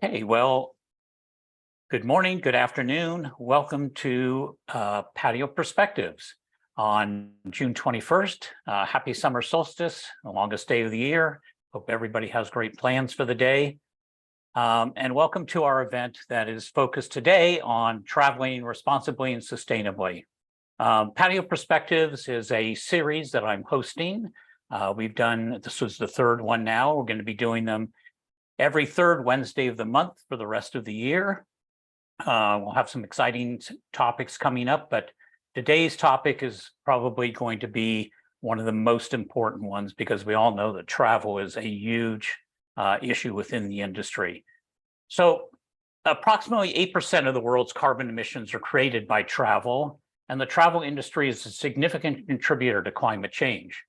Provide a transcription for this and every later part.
Okay, well, good morning, good afternoon. Welcome to Patio Perspectives on June 21st. Happy summer solstice, the longest day of the year. Hope everybody has great plans for the day. And welcome to our event that is focused today on traveling responsibly and sustainably. Patio Perspectives is a series that I'm hosting. This was the third one now. We're going to be doing them every third Wednesday of the month for the rest of the year. We'll have some exciting topics coming up, but today's topic is probably going to be one of the most important ones because we all know that travel is a huge issue within the industry. So approximately 8% of the world's carbon emissions are created by travel, and the travel industry is a significant contributor to climate change.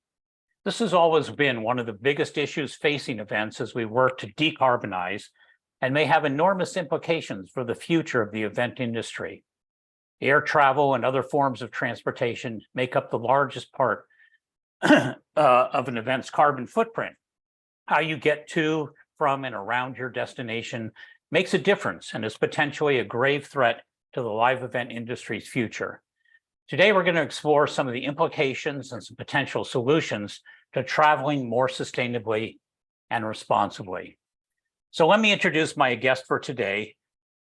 This has always been one of the biggest issues facing events as we work to decarbonize and may have enormous implications for the future of the event industry. Air travel and other forms of transportation make up the largest part of an event's carbon footprint. How you get to, from, and around your destination makes a difference and is potentially a grave threat to the live event industry's future. Today, we're going to explore some of the implications and some potential solutions to traveling more sustainably and responsibly. So let me introduce my guest for today.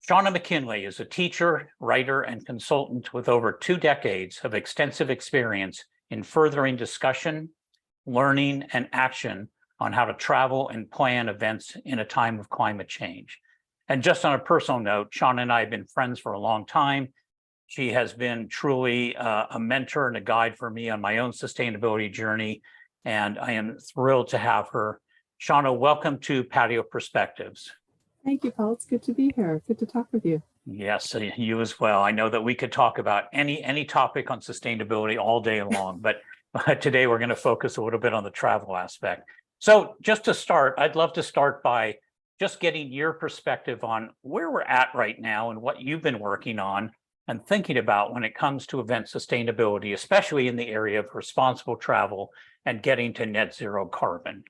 Shawn McKinley is a teacher, writer, and consultant with over 2 decades of extensive experience in furthering discussion, learning, and action on how to travel and plan events in a time of climate change. And just on a personal note, Shawn and I have been friends for a long time. She has been truly a mentor and a guide for me on my own sustainability journey, and I am thrilled to have her. Shauna, welcome to Patio Perspectives. Thank you, Paul. It's good to be here. Good to talk with you. Yes, you as well. I know that we could talk about any topic on sustainability all day long, but today we're going to focus a little bit on the travel aspect. So just to start, I'd love to start by just getting your perspective on where we're at right now and what you've been working on and thinking about when it comes to event sustainability, especially in the area of responsible travel and getting to net zero carbon.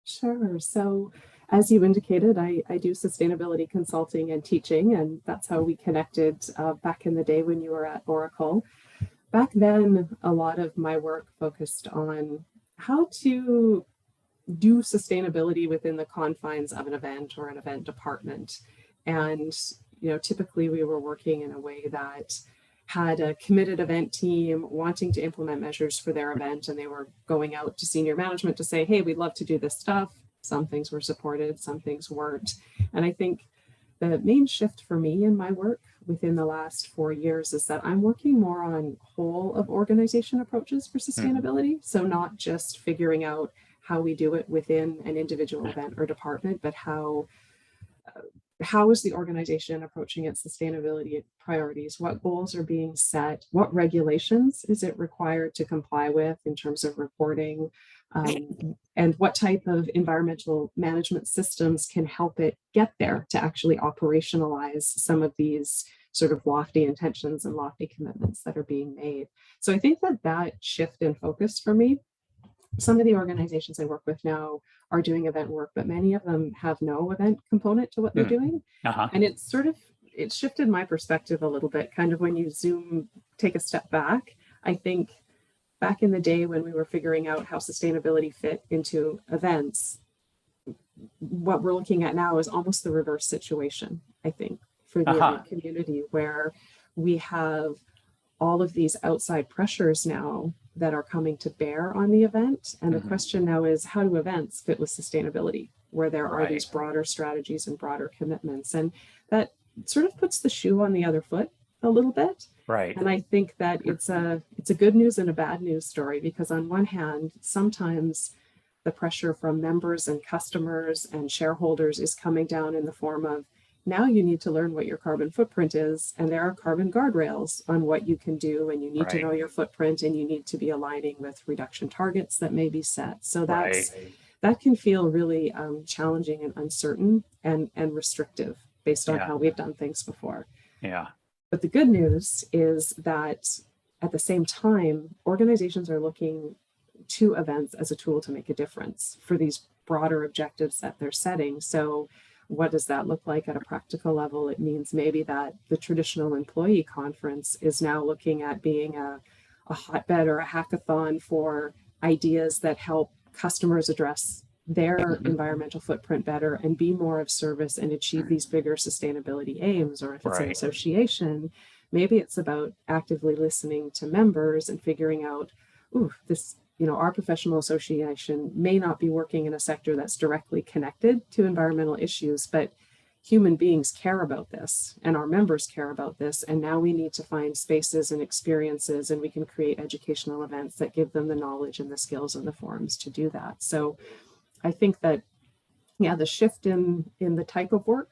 Sure. So as you indicated, I do sustainability consulting and teaching, and that's how we connected back in the day when you were at Oracle. Back then, a lot of my work focused on how to do sustainability within the confines of an event or an event department. And typically we were working in a way that had a committed event team wanting to implement measures for their event, and they were going out to senior management to say, hey, we'd love to do this stuff. Some things were supported, some things weren't. And I think the main shift for me in my work within the last 4 years is that I'm working more on whole of organization approaches for sustainability. So not just figuring out how we do it within an individual event or department, but how is the organization approaching its sustainability priorities? What goals are being set? What regulations is it required to comply with in terms of reporting? And what type of environmental management systems can help it get there to actually operationalize some of these sort of lofty intentions and lofty commitments that are being made? So I think that shift in focus for me, some of the organizations I work with now are doing event work, but many of them have no event component to what they're doing. And it's shifted my perspective a little bit, kind of when you take a step back. I think back in the day when we were figuring out how sustainability fit into events, what we're looking at now is almost the reverse situation, I think, for the event community, where we have all of these outside pressures now that are coming to bear on the event. And the question now is, how do events fit with sustainability, where there are these broader strategies and broader commitments? And that sort of puts the shoe on the other foot a little bit. Right. And I think that it's a good news and a bad news story, because on one hand, sometimes the pressure from members and customers and shareholders is coming down in the form of, now you need to learn what your carbon footprint is, and there are carbon guardrails on what you can do, and you need to know your footprint, and you need to be aligning with reduction targets that may be set. So that can feel really challenging and uncertain and restrictive based on how we've done things before. Yeah. But the good news is that at the same time, organizations are looking to events as a tool to make a difference for these broader objectives that they're setting. So what does that look like at a practical level? It means maybe that the traditional employee conference is now looking at being a hotbed or a hackathon for ideas that help customers address their environmental footprint better and be more of service and achieve these bigger sustainability aims. Or if it's an association, maybe it's about actively listening to members and figuring out, ooh, this, our professional association may not be working in a sector that's directly connected to environmental issues, but human beings care about this and our members care about this. And now we need to find spaces and experiences, and we can create educational events that give them the knowledge and the skills and the forums to do that. So I think that, the shift in the type of work,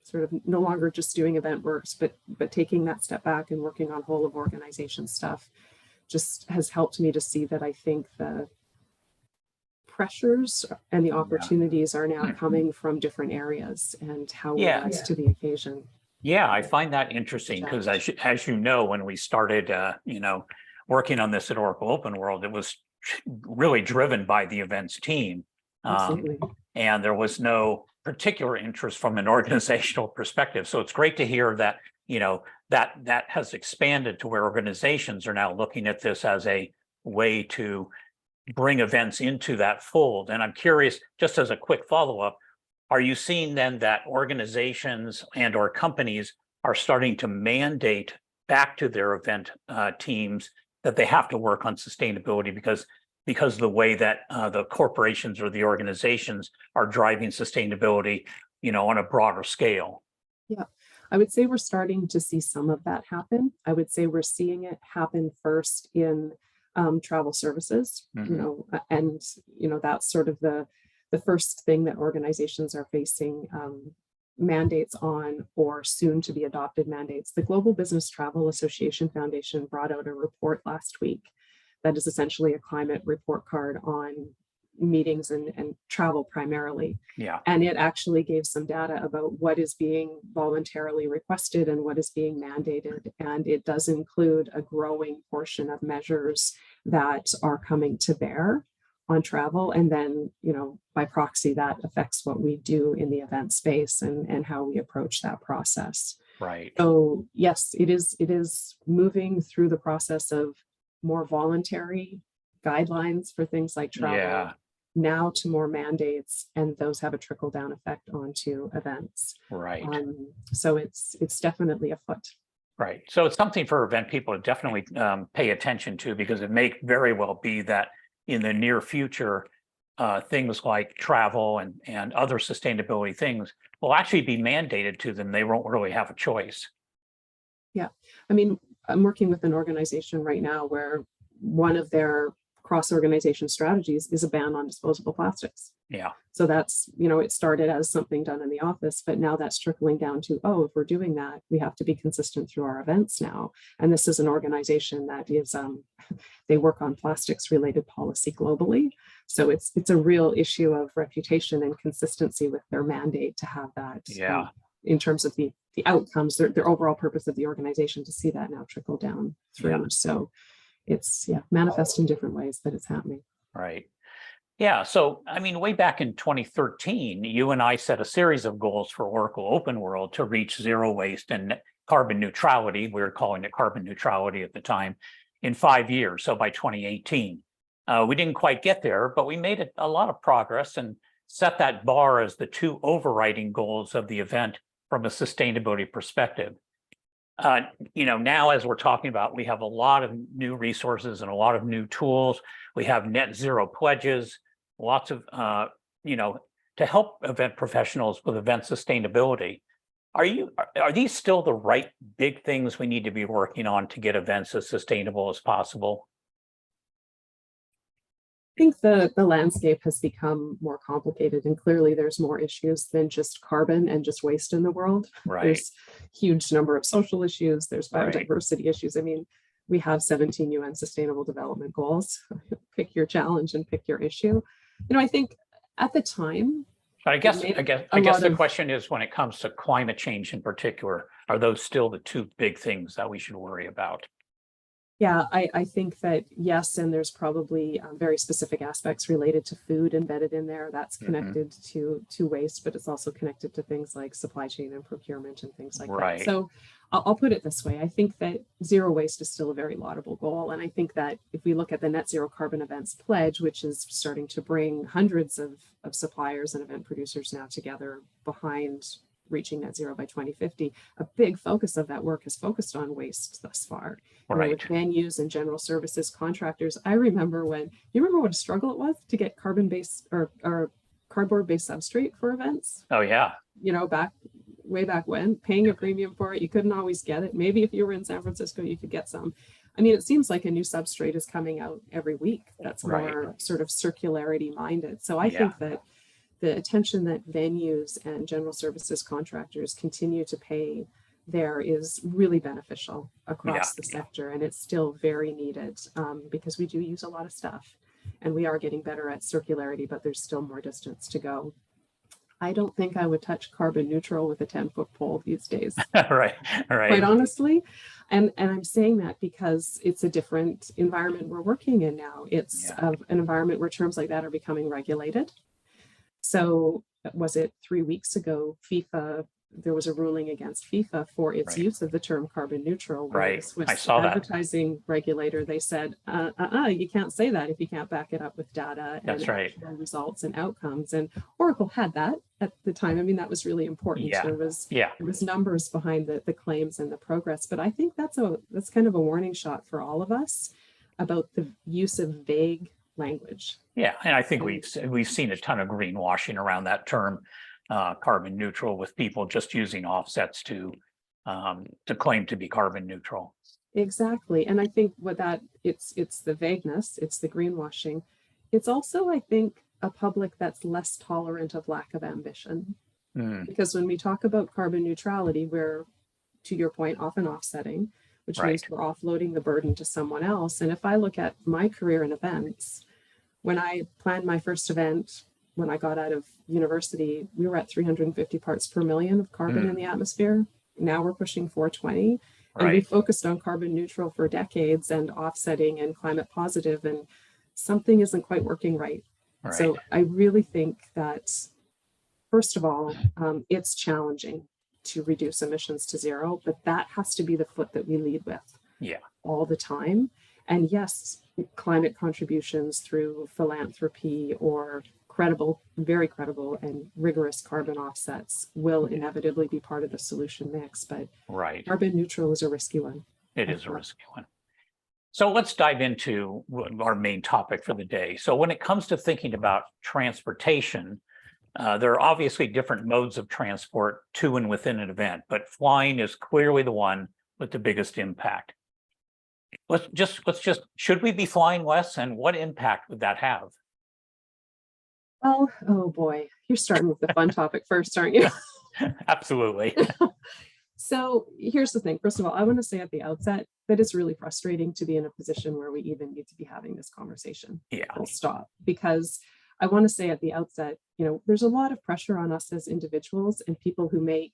sort of no longer just doing event works, but taking that step back and working on whole of organization stuff, just has helped me to see that I think the pressures and the opportunities are now coming from different areas and how we rise to the occasion. Yeah, I find that interesting because as you know, when we started, working on this at Oracle Open World, it was really driven by the events team. And there was no particular interest from an organizational perspective. So it's great to hear that, that has expanded to where organizations are now looking at this as a way to bring events into that fold. And I'm curious, just as a quick follow-up, are you seeing then that organizations and or companies are starting to mandate back to their event teams that they have to work on sustainability because of the way that the corporations or the organizations are driving sustainability, on a broader scale? Yeah, I would say we're starting to see some of that happen. I would say we're seeing it happen first in travel services, and that's sort of the first thing that organizations are facing mandates on, or soon to be adopted mandates. The Global Business Travel Association Foundation brought out a report last week that is essentially a climate report card on meetings and travel primarily. Yeah. And it actually gave some data about what is being voluntarily requested and what is being mandated. And it does include a growing portion of measures that are coming to bear on travel. And then, by proxy, that affects what we do in the event space and how we approach that process. Right. So yes, it is moving through the process of more voluntary guidelines for things like travel now to more mandates, and those have a trickle down effect onto events. Right. So it's definitely afoot. Right. So it's something for event people to definitely pay attention to, because it may very well be that in the near future, things like travel and other sustainability things will actually be mandated to them. They won't really have a choice. Yeah. I mean, I'm working with an organization right now where one of their cross-organization strategies is a ban on disposable plastics. Yeah. So that's, it started as something done in the office, but now that's trickling down to, if we're doing that, we have to be consistent through our events now. And this is an organization that is, they work on plastics related policy globally. So it's a real issue of reputation and consistency with their mandate to have that. Yeah. In terms of the outcomes, their overall purpose of the organization, to see that now trickle down through. Yeah. So it's manifest in different ways, but it's happening. Right. Yeah. So, I mean, way back in 2013, you and I set a series of goals for Oracle Open World to reach zero waste and carbon neutrality. We were calling it carbon neutrality at the time, in 5 years. So by 2018, we didn't quite get there, but we made a lot of progress and set that bar as the two overriding goals of the event from a sustainability perspective. Now, as we're talking about, we have a lot of new resources and a lot of new tools. We have net zero pledges, lots of, to help event professionals with event sustainability. Are these still the right big things we need to be working on to get events as sustainable as possible? I think the landscape has become more complicated, and clearly there's more issues than just carbon and just waste in the world. Right. There's huge number of social issues, there's biodiversity issues. I mean, we have 17 UN Sustainable Development Goals. Pick your challenge and pick your issue. I think at the time, but I guess the question is, when it comes to climate change in particular, are those still the two big things that we should worry about? Yeah, I think that yes, and there's probably very specific aspects related to food embedded in there. That's connected to waste, but it's also connected to things like supply chain and procurement and things like that. Right. So I'll put it this way. I think that zero waste is still a very laudable goal. And I think that if we look at the Net Zero Carbon Events Pledge, which is starting to bring hundreds of suppliers and event producers now together behind reaching net zero by 2050, a big focus of that work is focused on waste thus far. Right. With venues and general services contractors, I remember you remember what a struggle it was to get carbon-based or cardboard-based substrate for events? Oh, yeah. Way back when, paying a premium for it, you couldn't always get it. Maybe if you were in San Francisco, you could get some. I mean, it seems like a new substrate is coming out every week that's more sort of circularity minded. So I think that the attention that venues and general services contractors continue to pay there is really beneficial across the sector. And it's still very needed because we do use a lot of stuff and we are getting better at circularity, but there's still more distance to go. I don't think I would touch carbon neutral with a 10-foot pole these days. Right. Quite honestly. And I'm saying that because it's a different environment we're working in now. It's an environment where terms like that are becoming regulated. So was it 3 weeks ago, FIFA, there was a ruling against FIFA for its use of the term carbon neutral. Right, I saw that. Advertising regulator, they said, you can't say that if you can't back it up with data and actual results and outcomes. And Oracle had that at the time. I mean, that was really important. There was numbers behind the claims and the progress. But I think that's kind of a warning shot for all of us about the use of vague language. Yeah, and I think we've seen a ton of greenwashing around that term, carbon neutral, with people just using offsets to claim to be carbon neutral. Exactly, and I think it's the vagueness, it's the greenwashing. It's also, I think, a public that's less tolerant of lack of ambition. Because when we talk about carbon neutrality, we're, to your point, often offsetting, which means we're offloading the burden to someone else. And if I look at my career in events, when I planned my first event, when I got out of university, we were at 350 parts per million of carbon in the atmosphere. Now we're pushing 420. And we focused on carbon neutral for decades and offsetting and climate positive, and something isn't quite working right. So I really think that, first of all, it's challenging to reduce emissions to zero, but that has to be the foot that we lead with all the time. And yes, climate contributions through philanthropy or very credible and rigorous carbon offsets will inevitably be part of the solution mix, but carbon neutral is a risky one. It is a risky one. So let's dive into our main topic for the day. So when it comes to thinking about transportation, there are obviously different modes of transport to and within an event, but flying is clearly the one with the biggest impact. Let's just, should we be flying less, and what impact would that have? Well, oh boy, you're starting with the fun topic first, aren't you? Absolutely. So here's the thing. First of all, I want to say at the outset that it's really frustrating to be in a position where we even need to be having this conversation. Full stop. Because I want to say at the outset, there's a lot of pressure on us as individuals and people who make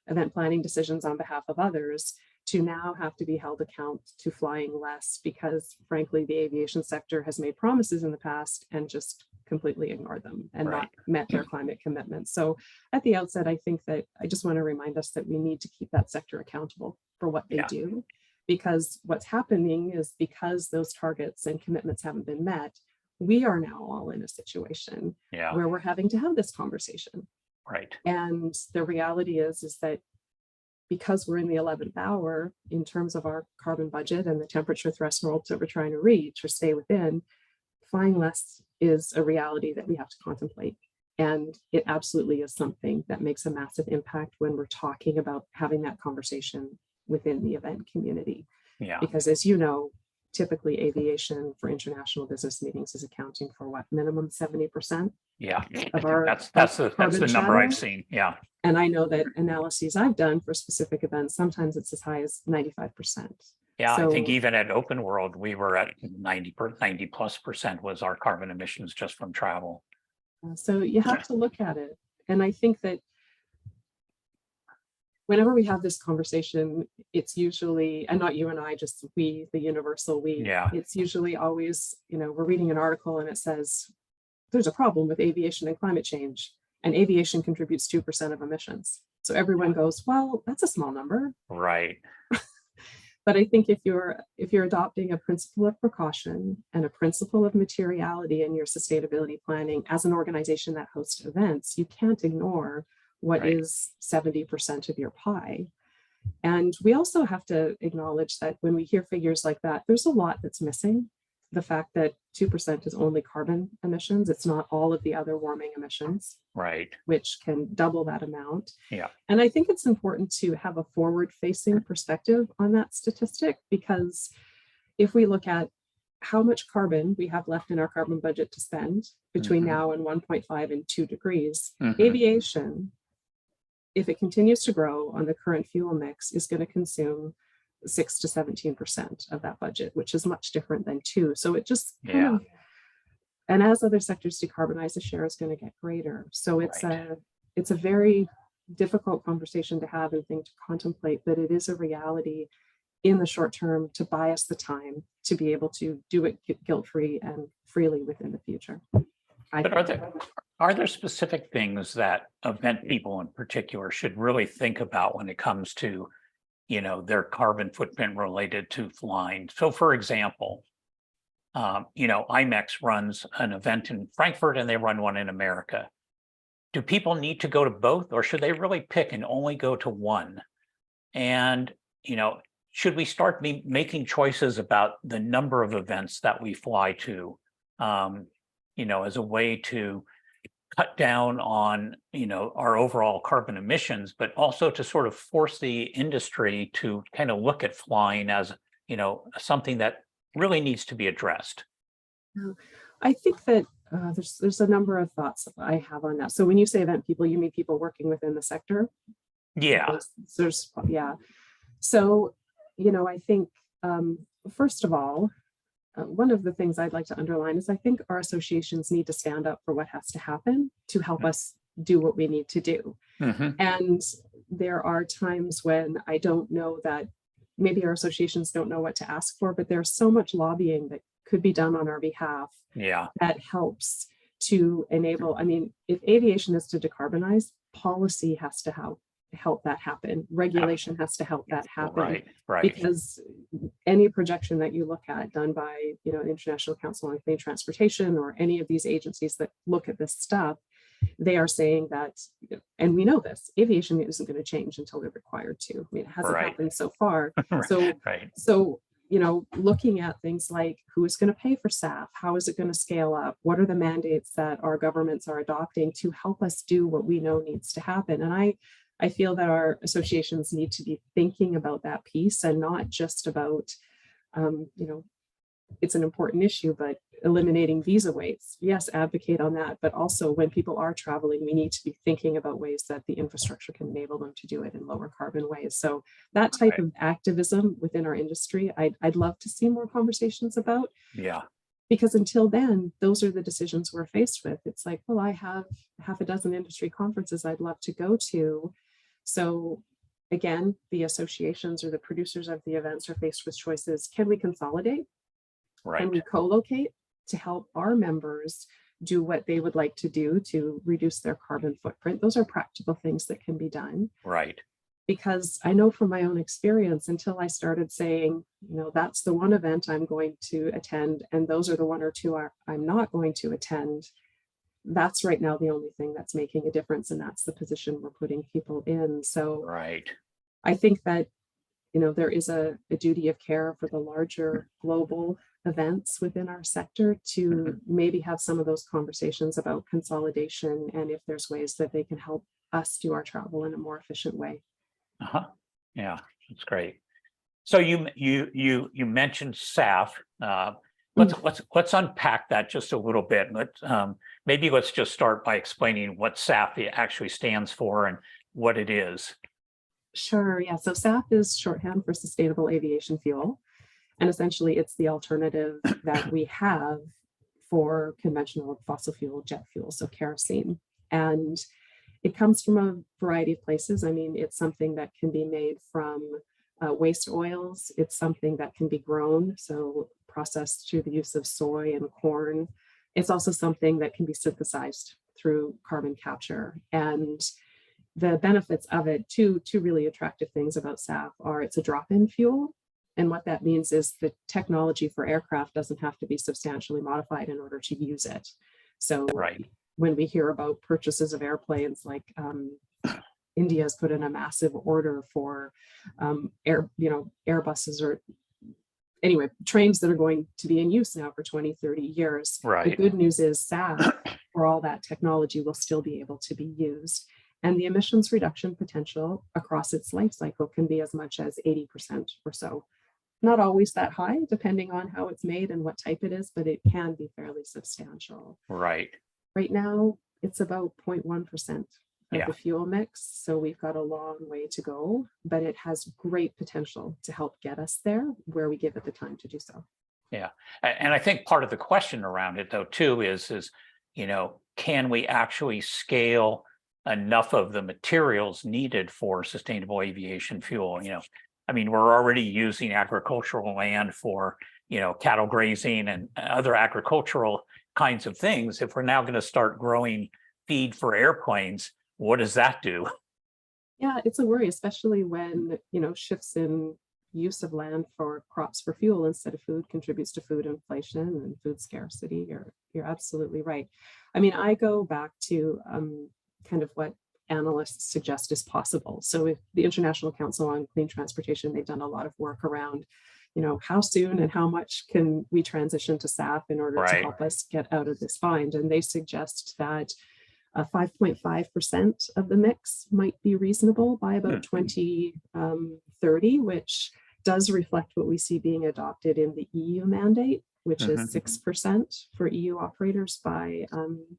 event planning decisions on behalf of others to now have to be held account to flying less, because frankly, the aviation sector has made promises in the past and just completely ignored them and not met their climate commitments. So at the outset, I think that I just want to remind us that we need to keep that sector accountable for what they do, because what's happening is, because those targets and commitments haven't been met, we are now all in a situation where we're having to have this conversation. And the reality is that because we're in the 11th hour in terms of our carbon budget and the temperature thresholds that we're trying to reach or stay within, flying less is a reality that we have to contemplate. And it absolutely is something that makes a massive impact when we're talking about having that conversation within the event community. Because as you know, typically aviation for international business meetings is accounting for what, minimum 70%? Of our that's the number I've seen. And I know that analyses I've done for specific events, sometimes it's as high as 95%. So, I think even at Open World, we were at 90+% was our carbon emissions just from travel. So you have to look at it. And I think that whenever we have this conversation, it's usually, and not you and I, just we, the universal we, Yeah, it's usually always, we're reading an article and it says, there's a problem with aviation and climate change, and aviation contributes 2% of emissions. So everyone goes, well, that's a small number. right. But I think if you're adopting a principle of precaution and a principle of materiality in your sustainability planning as an organization that hosts events, you can't ignore what Right. is 70% of your pie. And we also have to acknowledge that when we hear figures like that, there's a lot that's missing. The fact that 2% is only carbon emissions, it's not all of the other warming emissions, Right. which can double that amount. Yeah. And I think it's important to have a forward-facing perspective on that statistic, because if we look at how much carbon we have left in our carbon budget to spend between now and 1.5 and 2 degrees, aviation, if it continues to grow on the current fuel mix, is going to consume 6 to 17% of that budget, which is much different than 2. So it just kind of, and as other sectors decarbonize, the share is going to get greater. So it's a very difficult conversation to have and thing to contemplate, but it is a reality in the short term to buy us the time to be able to do it guilt-free and freely within the future. But are there specific things that event people in particular should really think about when it comes to, their carbon footprint related to flying? So for example, IMEX runs an event in Frankfurt and they run one in America. Do people need to go to both, or should they really pick and only go to one? And, should we start making choices about the number of events that we fly to, as a way to cut down on, our overall carbon emissions, but also to sort of force the industry to kind of look at flying as, something that really needs to be addressed? I think that there's a number of thoughts I have on that. So when you say event people, you mean people working within the sector? Yeah. So, I think, first of all, one of the things I'd like to underline is I think our associations need to stand up for what has to happen to help us do what we need to do. And there are times when I don't know that maybe our associations don't know what to ask for, but there's so much lobbying that could be done on our behalf that helps to enable. I mean, if aviation is to decarbonize, policy has to help that happen. Regulation has to help that happen. Right. Because any projection that you look at done by, the International Council on Clean Transportation or any of these agencies that look at this stuff, they are saying that, and we know this, aviation isn't going to change until they're required to. I mean, it hasn't happened so far. So, looking at things like who is going to pay for SAF, how is it going to scale up, what are the mandates that our governments are adopting to help us do what we know needs to happen. And I feel that our associations need to be thinking about that piece and not just about, it's an important issue, but eliminating visa waits. Yes, advocate on that. But also when people are traveling, we need to be thinking about ways that the infrastructure can enable them to do it in lower carbon ways. So that type of activism within our industry, I'd love to see more conversations about. Yeah. Because until then, those are the decisions we're faced with. It's like, well, I have half a dozen industry conferences I'd love to go to. So again, the associations or the producers of the events are faced with choices. Can we consolidate? Can we co-locate to help our members do what they would like to do to reduce their carbon footprint? Those are practical things that can be done. Right. Because I know from my own experience, until I started saying, that's the one event I'm going to attend, and those are the one or two I'm not going to attend, that's right now the only thing that's making a difference, and that's the position we're putting people in. So I think that, there is a duty of care for the larger global events within our sector to maybe have some of those conversations about consolidation and if there's ways that they can help us do our travel in a more efficient way. Yeah, that's great. So you mentioned SAF. Let's unpack that just a little bit. Maybe let's just start by explaining what SAF actually stands for and what it is. Sure. Yeah. So SAF is shorthand for sustainable aviation fuel. And essentially it's the alternative that we have for conventional fossil fuel jet fuel, so kerosene. And It comes from a variety of places. I mean, it's something that can be made from waste oils. It's something that can be grown, so processed through the use of soy and corn. It's also something that can be synthesized through carbon capture. And the benefits of it, two really attractive things about SAF are it's a drop-in fuel. And what that means is the technology for aircraft doesn't have to be substantially modified in order to use it. So Right. when we hear about purchases of airplanes, like India has put in a massive order for Airbuses, or anyway, trains that are going to be in use now for 20, 30 years. Right. The good news is SAF, for all that technology, will still be able to be used. And the emissions reduction potential across its life cycle can be as much as 80% or so. Not always that high, depending on how it's made and what type it is, but it can be fairly substantial. Right. Right now, it's about 0.1% of Yeah. the fuel mix. So we've got a long way to go, but it has great potential to help get us there where we give it the time to do so. Yeah. And I think part of the question around it, though, too, is, can we actually scale enough of the materials needed for sustainable aviation fuel? I mean, we're already using agricultural land for, cattle grazing and other agricultural kinds of things. If we're now going to start growing feed for airplanes, what does that do? Yeah, it's a worry, especially when, shifts in use of land for crops for fuel instead of food contributes to food inflation and food scarcity. You're absolutely right. I mean, I go back to kind of what analysts suggest is possible. So with the International Council on Clean Transportation, they've done a lot of work around, how soon and how much can we transition to SAF in order to Right. help us get out of this bind. And they suggest that 5.5% of the mix might be reasonable by about 2030, which does reflect what we see being adopted in the EU mandate, which is 6% for EU operators by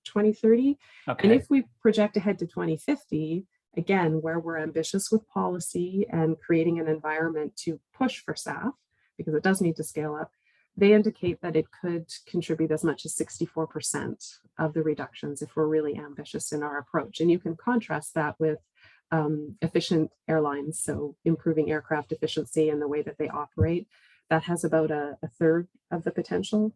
2030. Okay. And if we project ahead to 2050, again, where we're ambitious with policy and creating an environment to push for SAF, because it does need to scale up, they indicate that it could contribute as much as 64% of the reductions if we're really ambitious in our approach. And you can contrast that with efficient airlines, so improving aircraft efficiency and the way that they operate. That has about a third of the potential,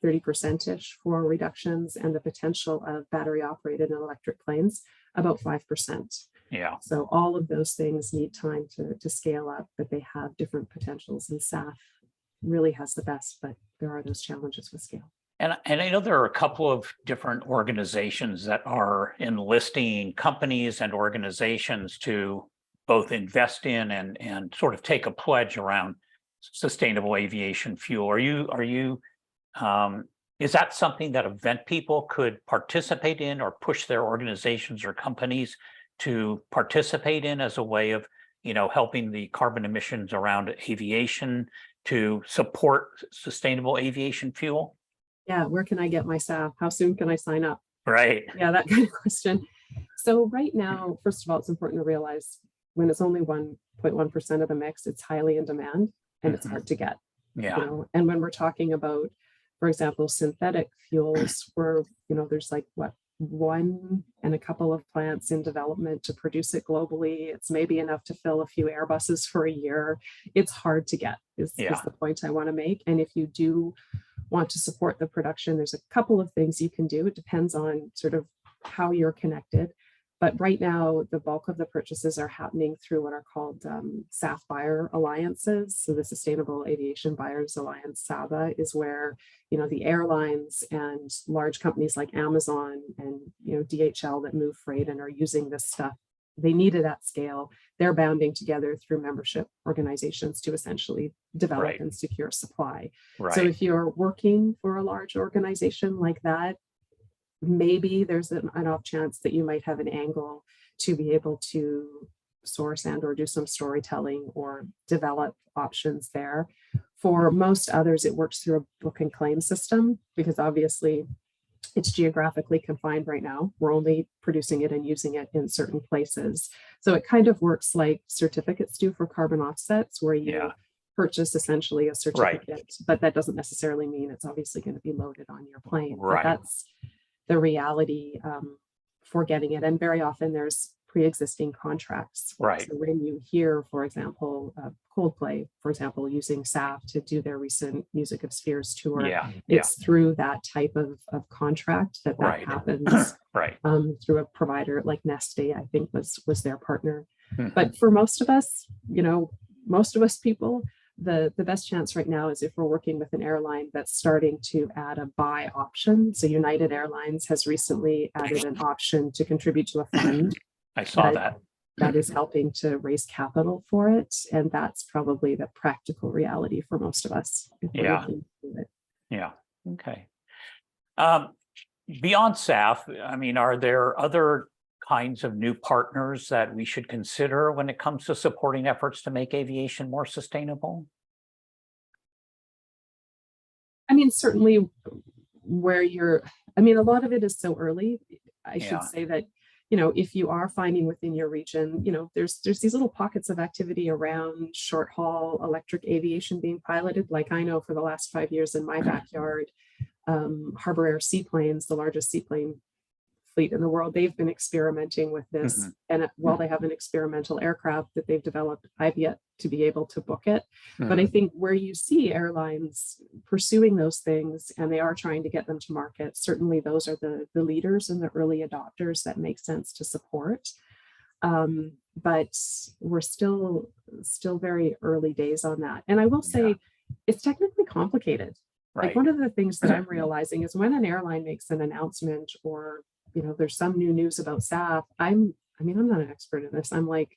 30%-ish for reductions, and the potential of battery operated and electric planes, about 5%. Yeah. So all of those things need time to scale up, but they have different potentials, and SAF really has the best, but there are those challenges with scale. And I know there are a couple of different organizations that are enlisting companies and organizations to both invest in and sort of take a pledge around sustainable aviation fuel. Is that something that event people could participate in, or push their organizations or companies to participate in as a way of, helping the carbon emissions around aviation to support sustainable aviation fuel? Yeah, where can I get my SAF? How soon can I sign up? Right. Yeah, that kind of question. So right now, first of all, it's important to realize when it's only 1.1% of the mix, it's highly in demand and it's hard to get. Yeah. And when we're talking about, for example, synthetic fuels, where there's like one and a couple of plants in development to produce it globally. It's maybe enough to fill a few Airbuses for a year. It's hard to get, is the point I want to make. And if you do want to support the production, there's a couple of things you can do. It depends on sort of how you're connected. But right now, the bulk of the purchases are happening through what are called SAF buyer alliances. So the Sustainable Aviation Buyers Alliance, SABA, is where the airlines and large companies like Amazon and DHL that move freight and are using this stuff. They need it at scale. They're banding together through membership organizations to essentially develop and secure supply. Right. So if you're working for a large organization like that, maybe there's an off chance that you might have an angle to be able to source and or do some storytelling or develop options there. For most others, it works through a book and claim system, because obviously it's geographically confined right now. We're only producing it and using it in certain places. So it kind of works like certificates do for carbon offsets, where you purchase essentially a certificate, but that doesn't necessarily mean it's obviously going to be loaded on your plane. But that's the reality for getting it. And very often there's pre-existing contracts. Right. So when you hear, for example, Coldplay, for example, using SAF to do their recent Music of Spheres tour, it's through that type of contract that happens. Right. Through a provider like Neste, I think was their partner. But for most of us, most of us people, the best chance right now is if we're working with an airline that's starting to add a buy option. So United Airlines has recently added an option to contribute to a fund. I saw that. That is helping to raise capital for it. And that's probably the practical reality for most of us. Yeah. Okay. Beyond SAF, I mean, are there other kinds of new partners that we should consider when it comes to supporting efforts to make aviation more sustainable? I mean, certainly a lot of it is so early. I should say that, if you are finding within your region, there's these little pockets of activity around short haul electric aviation being piloted. Like I know for the last 5 years in my backyard, Harbor Air Seaplanes, the largest seaplane fleet in the world, they've been experimenting with this. And while they have an experimental aircraft that they've developed, I've yet to be able to book it. But I think where you see airlines pursuing those things and they are trying to get them to market, certainly those are the leaders and the early adopters that make sense to support. But we're still very early days on that. And I will say it's technically complicated. Like one of the things that I'm realizing is when an airline makes an announcement or there's some new news about SAF, I'm not an expert in this. I'm like,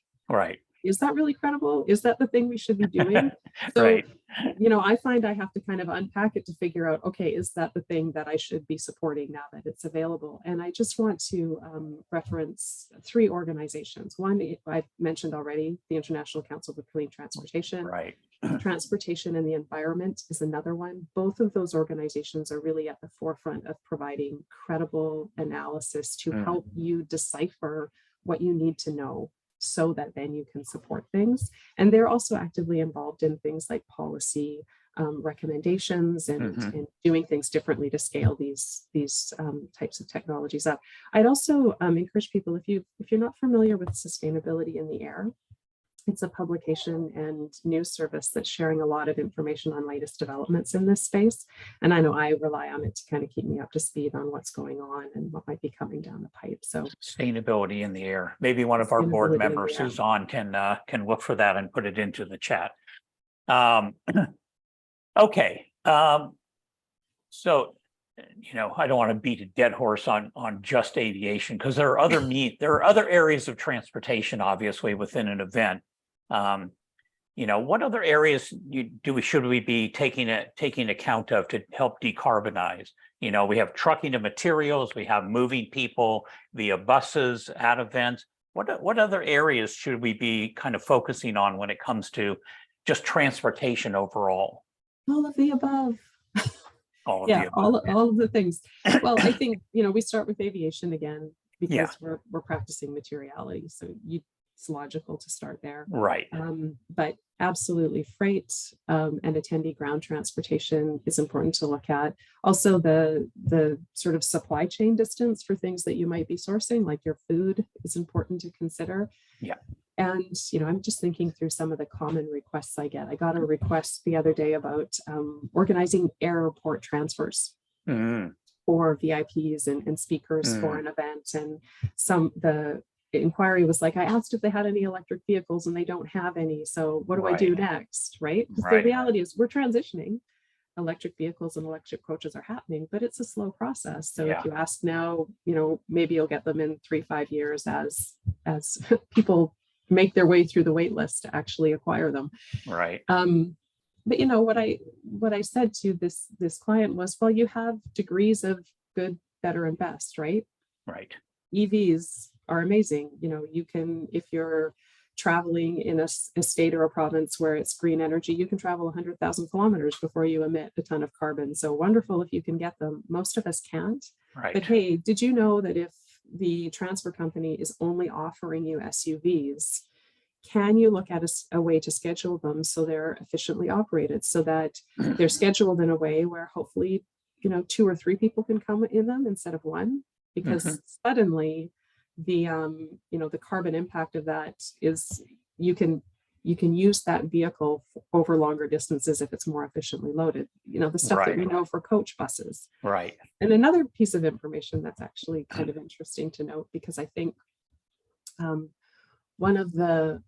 is that really credible? Is that the thing we should be doing? So, I find I have to kind of unpack it to figure out, okay, is that the thing that I should be supporting now that it's available? And I just want to reference 3 organizations. One, I've mentioned already, the International Council for Clean Transportation. Transportation and the Environment is another one. Both of those organizations are really at the forefront of providing credible analysis to help you decipher what you need to know so that then you can support things. And they're also actively involved in things like policy recommendations and doing things differently to scale these types of technologies up. I'd also encourage people, if you're not familiar with Sustainability in the Air, it's a publication and news service that's sharing a lot of information on latest developments in this space. And I know I rely on it to kind of keep me up to speed on what's going on and what might be coming down the pipe. So Sustainability in the Air. Maybe one of our board members who's on can look for that and put it into the chat. Okay. So, I don't want to beat a dead horse on just aviation because there are other areas of transportation, obviously, within an event. What other areas should we be taking account of to help decarbonize? We have trucking of materials, we have moving people via buses at events. What other areas should we be kind of focusing on when it comes to just transportation overall? All of the above. All of the things. Well, I think, we start with aviation again because we're practicing materiality. So it's logical to start there. But absolutely freight and attendee ground transportation is important to look at. Also the sort of supply chain distance for things that you might be sourcing, like your food, is important to consider. And, I'm just thinking through some of the common requests I get. I got a request the other day about organizing airport transfers for VIPs and speakers for an event. And the inquiry was like, I asked if they had any electric vehicles and they don't have any. So what do I do next? Right? Because the reality is we're transitioning. Electric vehicles and electric coaches are happening, but it's a slow process. So if you ask now, maybe you'll get them in 3-5 years as people make their way through the wait list to actually acquire them. But what I said to this client was, well, you have degrees of good, better, and best, right? EVs are amazing. You can, if you're traveling in a state or a province where it's green energy, you can travel 100,000 kilometers before you emit a ton of carbon. So wonderful if you can get them. Most of us can't. But hey, did you know that if the transfer company is only offering you SUVs, can you look at a way to schedule them so they're efficiently operated, so that they're scheduled in a way where hopefully 2 or 3 people can come in them instead of 1? Because suddenly the carbon impact of that is you can use that vehicle over longer distances if it's more efficiently loaded. The stuff that we know for coach buses. Right. And another piece of information that's actually kind of interesting to note, because I think one of the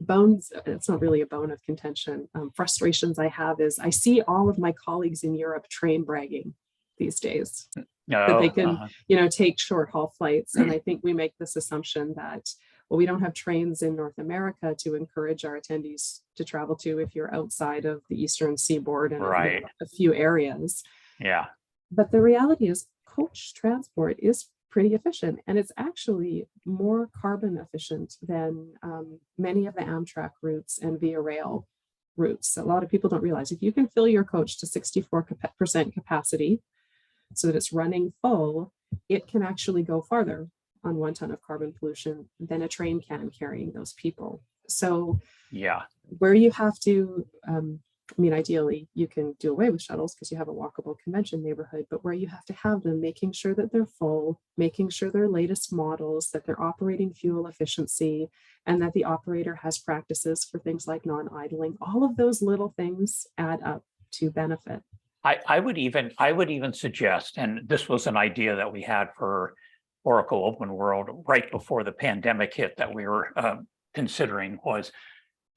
bones, it's not really a bone of contention, frustrations I have is I see all of my colleagues in Europe train bragging these days that they can, take short haul flights. And I think we make this assumption that, well, we don't have trains in North America to encourage our attendees to travel to if you're outside of the Eastern Seaboard and a few areas. Yeah. But the reality is coach transport is pretty efficient, and it's actually more carbon efficient than many of the Amtrak routes and Via Rail routes. A lot of people don't realize if you can fill your coach to 64% capacity so that it's running full, it can actually go farther on 1 ton of carbon pollution than a train can carrying those people. So yeah, where you have to, ideally you can do away with shuttles because you have a walkable convention neighborhood, but where you have to have them, making sure that they're full, making sure they're latest models, that they're operating fuel efficiency, and that the operator has practices for things like non-idling. All of those little things add up to benefit. I would even suggest, and this was an idea that we had for Oracle Open World right before the pandemic hit that we were considering, was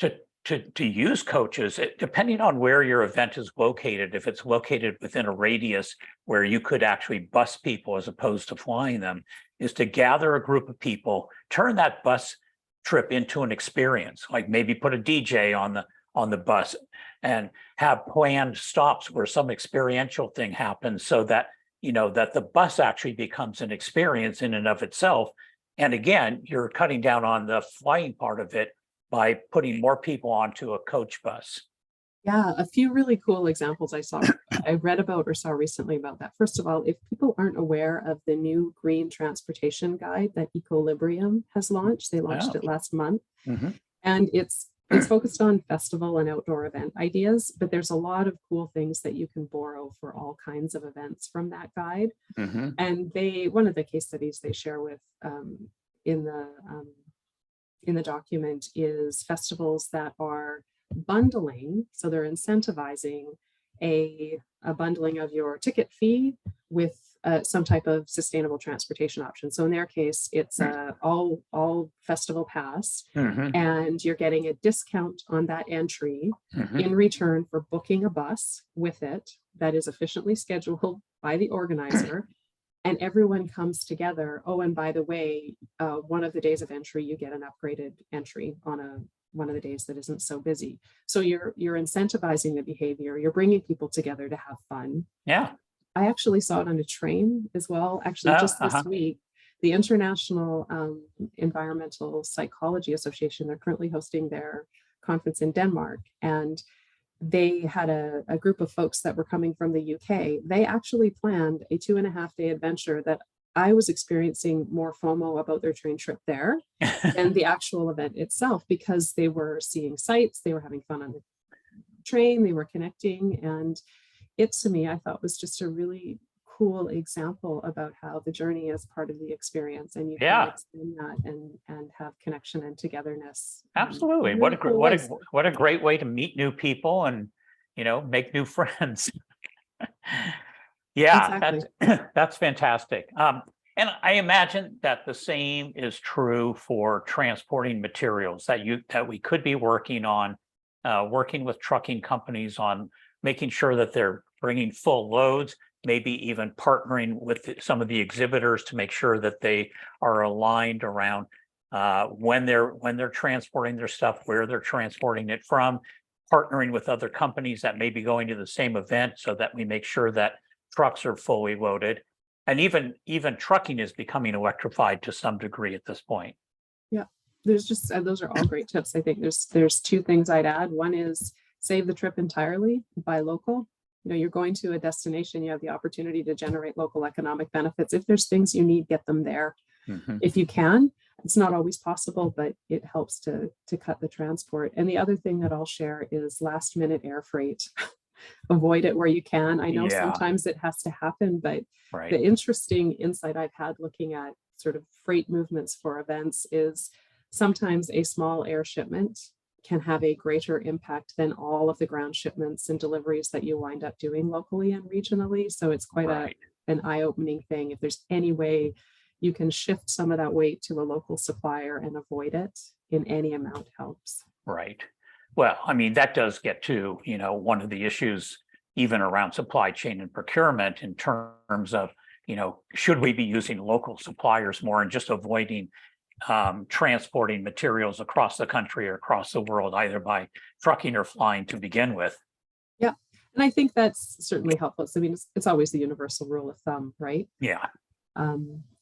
to use coaches, depending on where your event is located. If it's located within a radius where you could actually bus people as opposed to flying them, is to gather a group of people, turn that bus trip into an experience, like maybe put a DJ on the bus and have planned stops where some experiential thing happens, so that that the bus actually becomes an experience in and of itself. And again, you're cutting down on the flying part of it by putting more people onto a coach bus. Yeah, a few really cool examples I read about or saw recently about that. First of all, if people aren't aware of the new green transportation guide that Equilibrium has launched, they launched it last month. And it's focused on festival and outdoor event ideas, but there's a lot of cool things that you can borrow for all kinds of events from that guide. And one of the case studies they share with in the document is festivals that are bundling. So they're incentivizing a bundling of your ticket fee with some type of sustainable transportation option. So in their case, it's all festival pass, and you're getting a discount on that entry in return for booking a bus with it that is efficiently scheduled by the organizer. And everyone comes together. Oh, and by the way, one of the days of entry, you get an upgraded entry on one of the days that isn't so busy. So you're incentivizing the behavior. You're bringing people together to have fun. Yeah. I actually saw it on a train as well. Actually, just this week, the International Environmental Psychology Association, they're currently hosting their conference in Denmark. And they had a group of folks that were coming from the UK. They actually planned a 2.5-day adventure that I was experiencing more FOMO about their train trip there than the actual event itself, because they were seeing sights, they were having fun on the train, they were connecting. And it, to me, I thought was just a really cool example about how the journey is part of the experience, and you can extend that and have connection and togetherness. Absolutely. What a great way to meet new people and make new friends. Exactly. That's fantastic. And I imagine that the same is true for transporting materials that we could be working on, working with trucking companies on making sure that they're bringing full loads, maybe even partnering with some of the exhibitors to make sure that they are aligned around when they're transporting their stuff, where they're transporting it from, partnering with other companies that may be going to the same event so that we make sure that trucks are fully loaded. And even trucking is becoming electrified to some degree at this point. Yeah, there's just those are all great tips. I think there's two things I'd add. One is save the trip entirely, buy local. You're going to a destination, you have the opportunity to generate local economic benefits. If there's things you need, get them there. If you can. It's not always possible, but it helps to cut the transport. And the other thing that I'll share is last minute air freight. Avoid it where you can. I know sometimes it has to happen, but the interesting insight I've had looking at sort of freight movements for events is sometimes a small air shipment can have a greater impact than all of the ground shipments and deliveries that you wind up doing locally and regionally. So it's quite an eye-opening thing. If there's any way you can shift some of that weight to a local supplier and avoid it in any amount helps. Right. Well, I mean, that does get to, one of the issues even around supply chain and procurement in terms of, should we be using local suppliers more and just avoiding transporting materials across the country or across the world, either by trucking or flying to begin with. Yeah. And I think that's certainly helpful. So, I mean, it's always the universal rule of thumb, right? Yeah.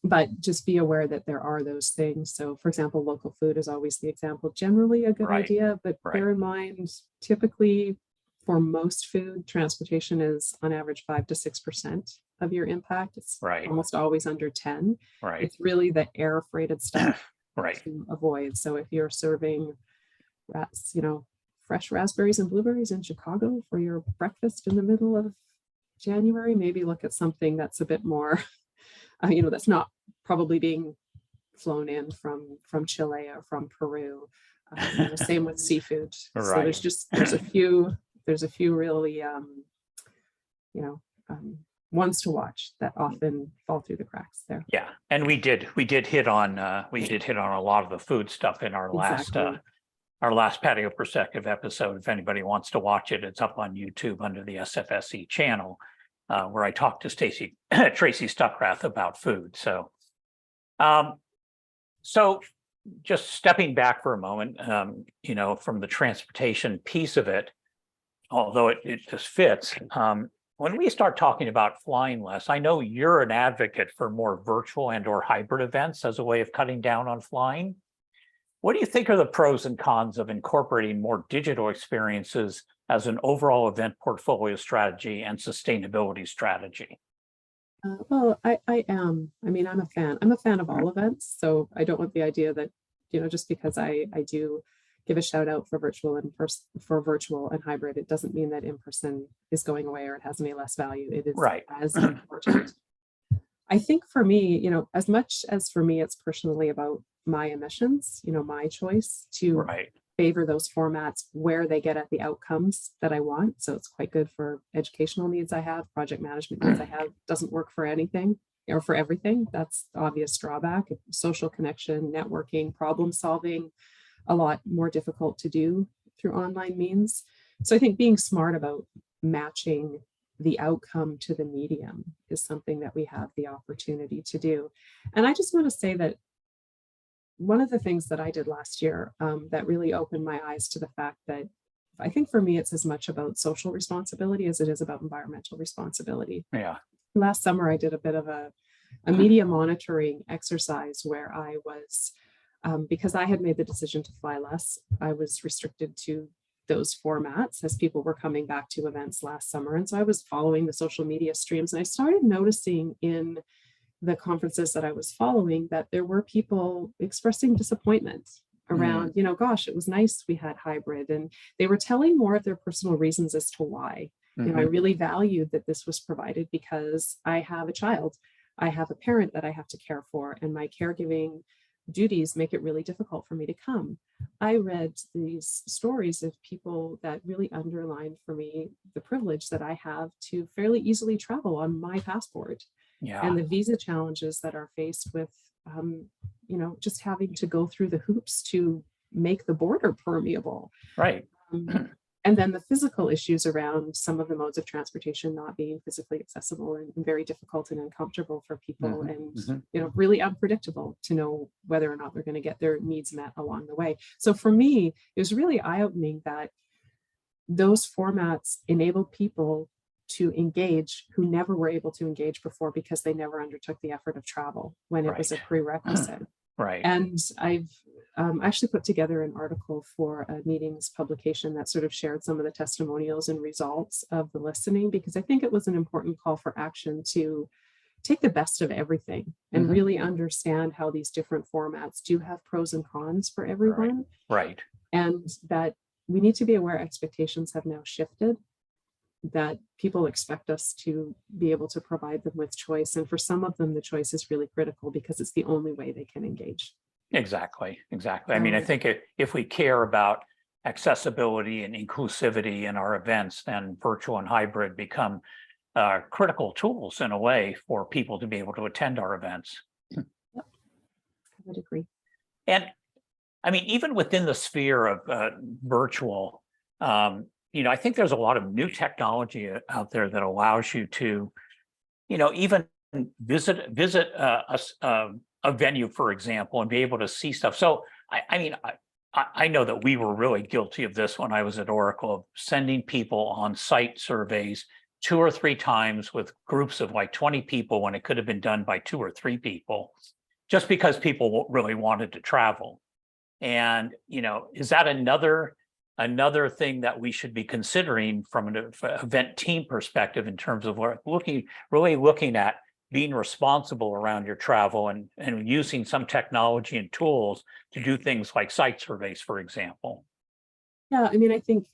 But just be aware that there are those things. So, for example, local food is always the example, generally a good idea, but bear in mind, typically for most food, transportation is on average 5 to 6% of your impact. It's almost always under 10. It's really the air freighted stuff to avoid. So if you're serving, fresh raspberries and blueberries in Chicago for your breakfast in the middle of January, maybe look at something that's a bit more, that's not probably being flown in from Chile or from Peru. Same with seafood. So there's a few really, ones to watch that often fall through the cracks there. Yeah, and we did hit on a lot of the food stuff in our last Patio Perspective episode. If anybody wants to watch it, it's up on YouTube under the SFSE channel, where I talked to Tracy Stuckrath about food. So, just stepping back for a moment, from the transportation piece of it, although it just fits. When we start talking about flying less, I know you're an advocate for more virtual and or hybrid events as a way of cutting down on flying. What do you think are the pros and cons of incorporating more digital experiences as an overall event portfolio strategy and sustainability strategy? Well, I am. I mean, I'm a fan. I'm a fan of all events. So I don't want the idea that, just because I do give a shout out for virtual and hybrid, it doesn't mean that in-person is going away or it has any less value. It is as important. I think for me, as much as for me, it's personally about my emissions, my choice to favor those formats where they get at the outcomes that I want. So it's quite good for educational needs I have, project management needs I have, doesn't work for anything or for everything. That's the obvious drawback. Social connection, networking, problem solving, a lot more difficult to do through online means. So I think being smart about matching the outcome to the medium is something that we have the opportunity to do. And I just want to say that one of the things that I did last year that really opened my eyes to the fact that I think for me, it's as much about social responsibility as it is about environmental responsibility. Yeah. Last summer, I did a bit of a media monitoring exercise where I was, because I had made the decision to fly less, I was restricted to those formats as people were coming back to events last summer. And so I was following the social media streams, and I started noticing in the conferences that I was following that there were people expressing disappointment around, gosh, it was nice we had hybrid, and they were telling more of their personal reasons as to why. I really valued that this was provided because I have a child, I have a parent that I have to care for, and my caregiving duties make it really difficult for me to come. I read these stories of people that really underlined for me the privilege that I have to fairly easily travel on my passport. And the visa challenges that are faced with, just having to go through the hoops to make the border permeable. Right. And then the physical issues around some of the modes of transportation not being physically accessible and very difficult and uncomfortable for people, and really unpredictable to know whether or not they're going to get their needs met along the way. So for me, it was really eye-opening that those formats enable people to engage who never were able to engage before because they never undertook the effort of travel when it was a prerequisite. And I've actually put together an article for a meetings publication that sort of shared some of the testimonials and results of the listening, because I think it was an important call for action to take the best of everything and really understand how these different formats do have pros and cons for everyone. And that we need to be aware expectations have now shifted. that people expect us to be able to provide them with choice. And for some of them, the choice is really critical because it's the only way they can engage. Exactly. I mean, I think if we care about accessibility and inclusivity in our events, then virtual and hybrid become critical tools in a way for people to be able to attend our events. Yep. I would agree. And I mean, even within the sphere of virtual, I think there's a lot of new technology out there that allows you to, even visit a venue, for example, and be able to see stuff. So, I know that we were really guilty of this when I was at Oracle, of sending people on site surveys 2 or 3 times with groups of like 20 people when it could have been done by 2 or 3 people, just because people really wanted to travel. And, is that another thing that we should be considering from an event team perspective in terms of really looking at being responsible around your travel and using some technology and tools to do things like site surveys, for example? Yeah, I mean, I think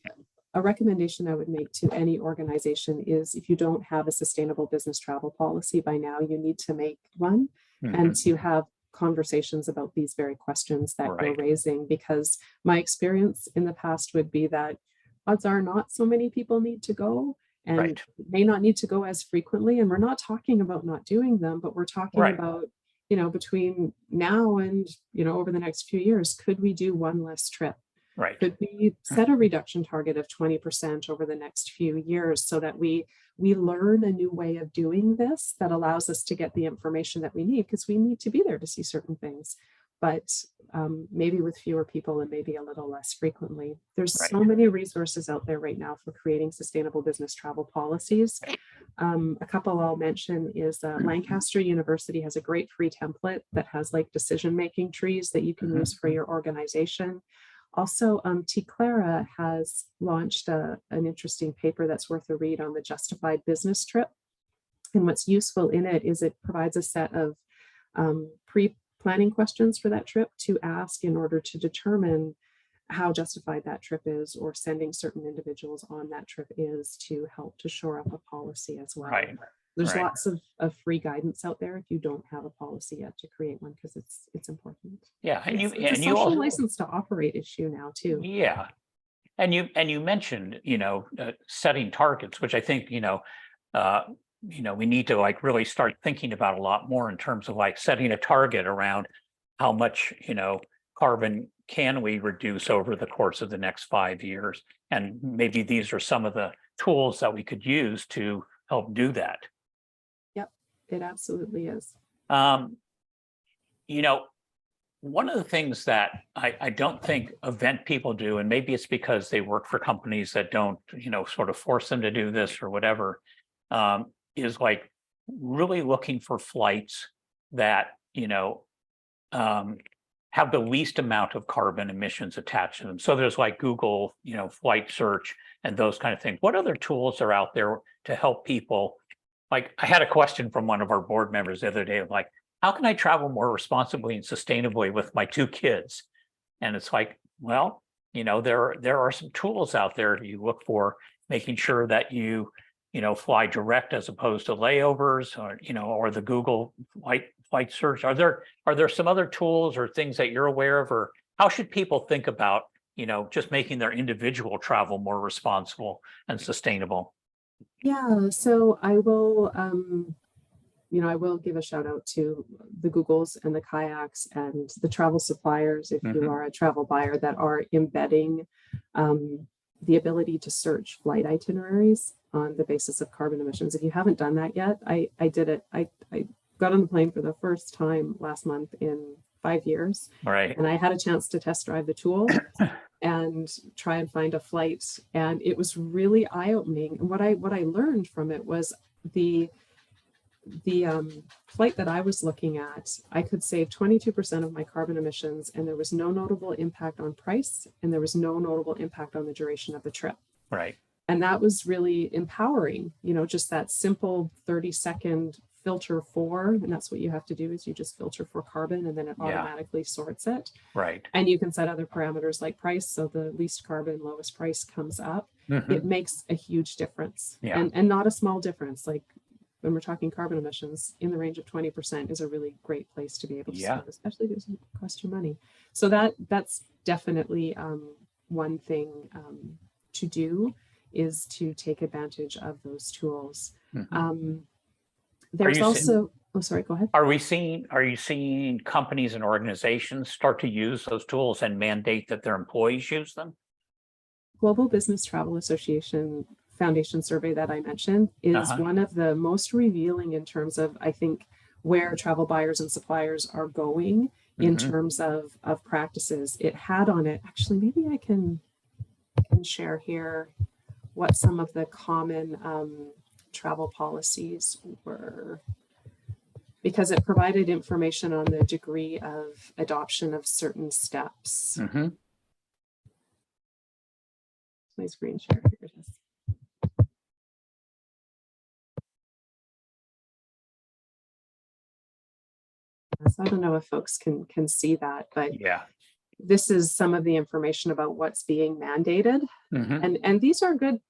a recommendation I would make to any organization is, if you don't have a sustainable business travel policy by now, you need to make one, and to have conversations about these very questions that you're raising, because my experience in the past would be that odds are not so many people need to go, and may not need to go as frequently. And we're not talking about not doing them, but we're talking about, between now and, over the next few years, could we do one less trip? Could we set a reduction target of 20% over the next few years, so that we learn a new way of doing this that allows us to get the information that we need, because we need to be there to see certain things, but maybe with fewer people and maybe a little less frequently. There's so many resources out there right now for creating sustainable business travel policies. A couple I'll mention is Lancaster University has a great free template that has like decision-making trees that you can use for your organization. Also, Clara has launched an interesting paper that's worth a read on the justified business trip. And what's useful in it is it provides a set of pre-planning questions for that trip to ask in order to determine how justified that trip is, or sending certain individuals on that trip is, to help to shore up a policy as well. There's lots of free guidance out there if you don't have a policy yet, to create one, because it's important. Yeah, and it's a social license to operate issue now too. Yeah, and you mentioned setting targets, which I think we need to like really start thinking about a lot more in terms of like setting a target around how much carbon can we reduce over the course of the next 5 years, and maybe these are some of the tools that we could use to help do that. It absolutely is. One of the things that I don't think event people do, and maybe it's because they work for companies that don't, sort of force them to do this or whatever, is like really looking for flights that, have the least amount of carbon emissions attached to them. So there's like Google, flight search and those kind of things. What other tools are out there to help people? Like, I had a question from one of our board members the other day, like, how can I travel more responsibly and sustainably with my 2 kids? And it's like, well, there are some tools out there you look for, making sure that you fly direct as opposed to layovers, or the Google flight search. Are there some other tools or things that you're aware of, or how should people think about, just making their individual travel more responsible and sustainable? Yeah, so I will, I will give a shout out to the Googles and the kayaks and the travel suppliers, if you are a travel buyer, that are embedding the ability to search flight itineraries on the basis of carbon emissions. If you haven't done that yet, I did it. I got on the plane for the first time last month in 5 years. And I had a chance to test drive the tool and try and find a flight, and it was really eye-opening. And what I learned from it was the flight that I was looking at, I could save 22% of my carbon emissions, and there was no notable impact on price, and there was no notable impact on the duration of the trip. And that was really empowering, just that simple 30-second filter for, and that's what you have to do, is you just filter for carbon and then it automatically sorts it. Right. And you can set other parameters like price. So the least carbon, lowest price comes up. It makes a huge difference, and not a small difference. Like when we're talking carbon emissions, in the range of 20% is a really great place to be able to start, especially if it doesn't cost you money. So that's definitely one thing to do, is to take advantage of those tools. There's also, oh, sorry, go ahead. Are you seeing companies and organizations start to use those tools and mandate that their employees use them? Global Business Travel Association Foundation survey that I mentioned is one of the most revealing in terms of, I think, where travel buyers and suppliers are going in terms of practices. It had on it, actually, maybe I can share here what some of the common travel policies were, because it provided information on the degree of adoption of certain steps. My screen share, here it is. So I don't know if folks can see that, but this is some of the information about what's being mandated. And these are good,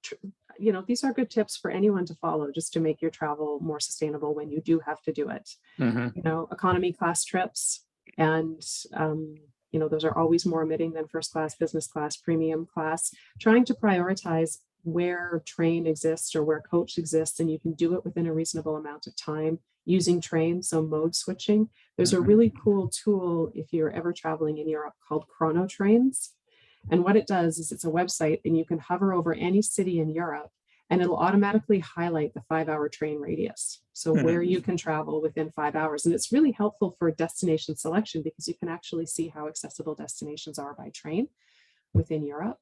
these are good tips for anyone to follow, just to make your travel more sustainable when you do have to do it. Economy class trips, and those are always more emitting than first class, business class, premium class. Trying to prioritize where train exists or where coach exists, and you can do it within a reasonable amount of time using train, so mode switching. There's a really cool tool if you're ever traveling in Europe called Chrono Trains. And what it does is, it's a website, and you can hover over any city in Europe and it'll automatically highlight the 5-hour train radius. So where you can travel within 5 hours. And it's really helpful for destination selection, because you can actually see how accessible destinations are by train within Europe.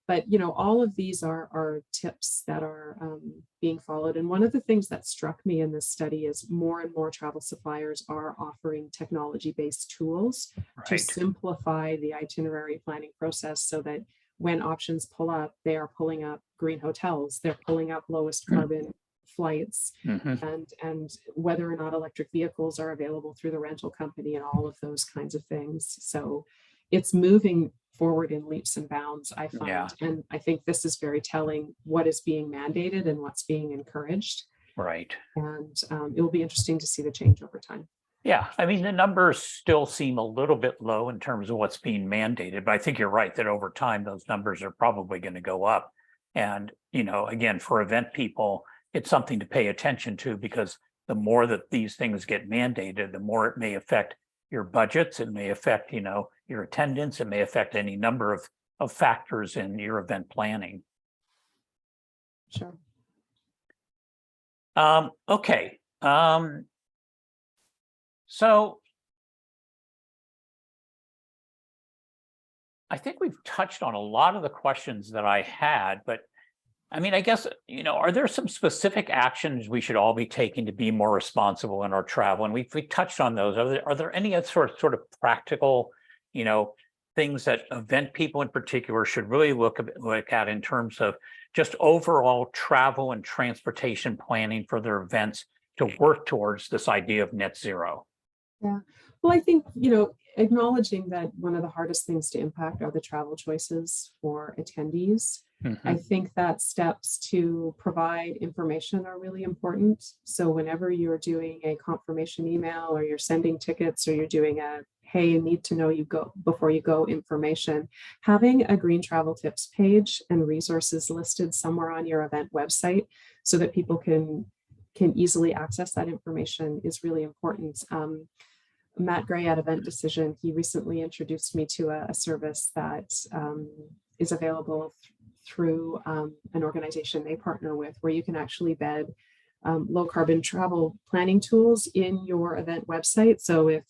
But, all of these are tips that are being followed. And one of the things that struck me in this study is more and more travel suppliers are offering technology-based tools to simplify the itinerary planning process, so that when options pull up, they are pulling up green hotels, they're pulling up lowest carbon flights, and whether or not electric vehicles are available through the rental company, and all of those kinds of things. So it's moving forward in leaps and bounds, I find. And I think this is very telling, what is being mandated and what's being encouraged. Right. And it will be interesting to see the change over time. Yeah, I mean, the numbers still seem a little bit low in terms of what's being mandated, but I think you're right that over time, those numbers are probably going to go up. And, again, for event people, it's something to pay attention to, because the more that these things get mandated, the more it may affect your budgets, it may affect, your attendance, it may affect any number of factors in your event planning. Sure. Okay. So I think we've touched on a lot of the questions that I had, but I mean, I guess, are there some specific actions we should all be taking to be more responsible in our travel? And we touched on those. Are there any other sort of practical, things that event people in particular should really look at in terms of just overall travel and transportation planning for their events to work towards this idea of net zero? Yeah, well, I think, acknowledging that one of the hardest things to impact are the travel choices for attendees. I think that steps to provide information are really important. So whenever you're doing a confirmation email, or you're sending tickets, or you're doing a, hey, you need to know you go before you go information, having a green travel tips page and resources listed somewhere on your event website so that people can easily access that information is really important. Matt Gray at Event Decision, he recently introduced me to a service that is available through an organization they partner with, where you can actually bed low carbon travel planning tools in your event website. So if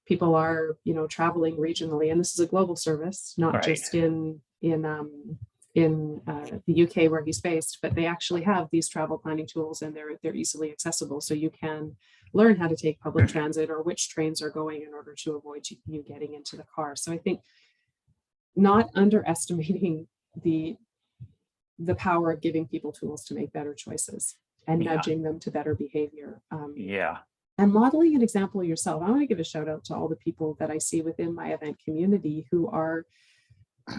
people are, traveling regionally, and this is a global service, not just in the UK where he's based, but they actually have these travel planning tools, and they're easily accessible. So you can learn how to take public transit, or which trains are going, in order to avoid you getting into the car. So I think not underestimating the power of giving people tools to make better choices. and Yeah. nudging them to better behavior. Yeah. And modeling an example yourself. I want to give a shout out to all the people that I see within my event community who are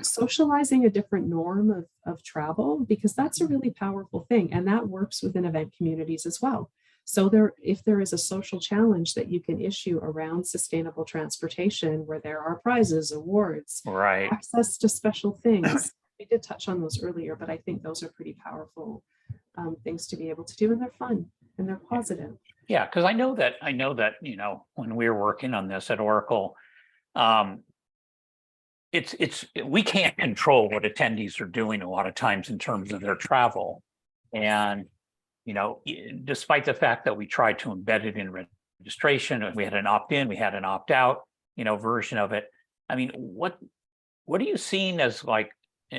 socializing a different norm of travel, because that's a really powerful thing. And that works within event communities as well. So if there is a social challenge that you can issue around sustainable transportation, where there are prizes, awards, Right. access to special things. We did touch on those earlier, but I think those are pretty powerful things to be able to do, and they're fun and they're positive. Yeah, because I know that, you know, when we were working on this at Oracle, we can't control what attendees are doing a lot of times in terms of their travel. And, you know, despite the fact that we tried to embed it in registration, we had an opt-in, we had an opt-out, you know, version of it. I mean, what are you seeing as, like,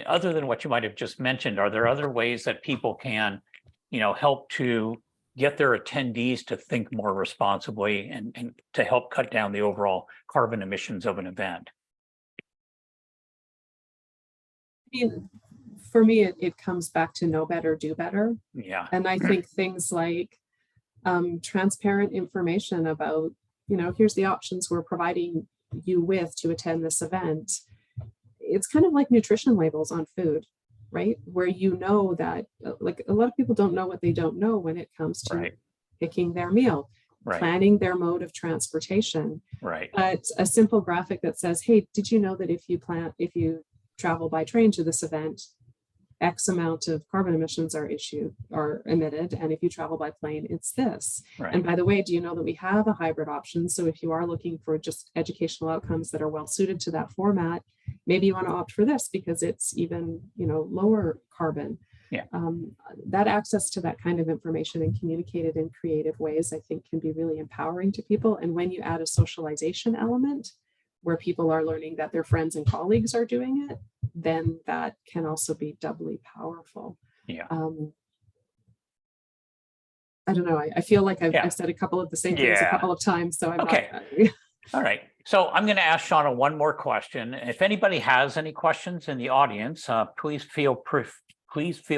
other than what you might have just mentioned, are there other ways that people can, you know, help to get their attendees to think more responsibly and to help cut down the overall carbon emissions of an event? I mean, for me, it comes back to know better, do better. Yeah. And I think things like transparent information about, you know, here's the options we're providing you with to attend this event. It's kind of like nutrition labels on food, right? Where you know that, like, a lot of people don't know what they don't know when it comes to Right. picking their meal, Right. planning their mode of transportation. Right. But a simple graphic that says, hey, did you know that if you travel by train to this event, X amount of carbon emissions are emitted, and if you travel by plane, it's this. Right. And by the way, do you know that we have a hybrid option? So if you are looking for just educational outcomes that are well suited to that format, maybe you want to opt for this because it's even, you know, lower carbon. Yeah. That access to that kind of information and communicated in creative ways, I think, can be really empowering to people. And when you add a socialization element where people are learning that their friends and colleagues are doing it, then that can also be doubly powerful. Yeah. I don't know. I feel like Yeah. I've said a couple of the same things a Yeah. couple of times. So I'm Okay. not. All right. So I'm going to ask Shauna one more question. If anybody has any questions in the audience, please feel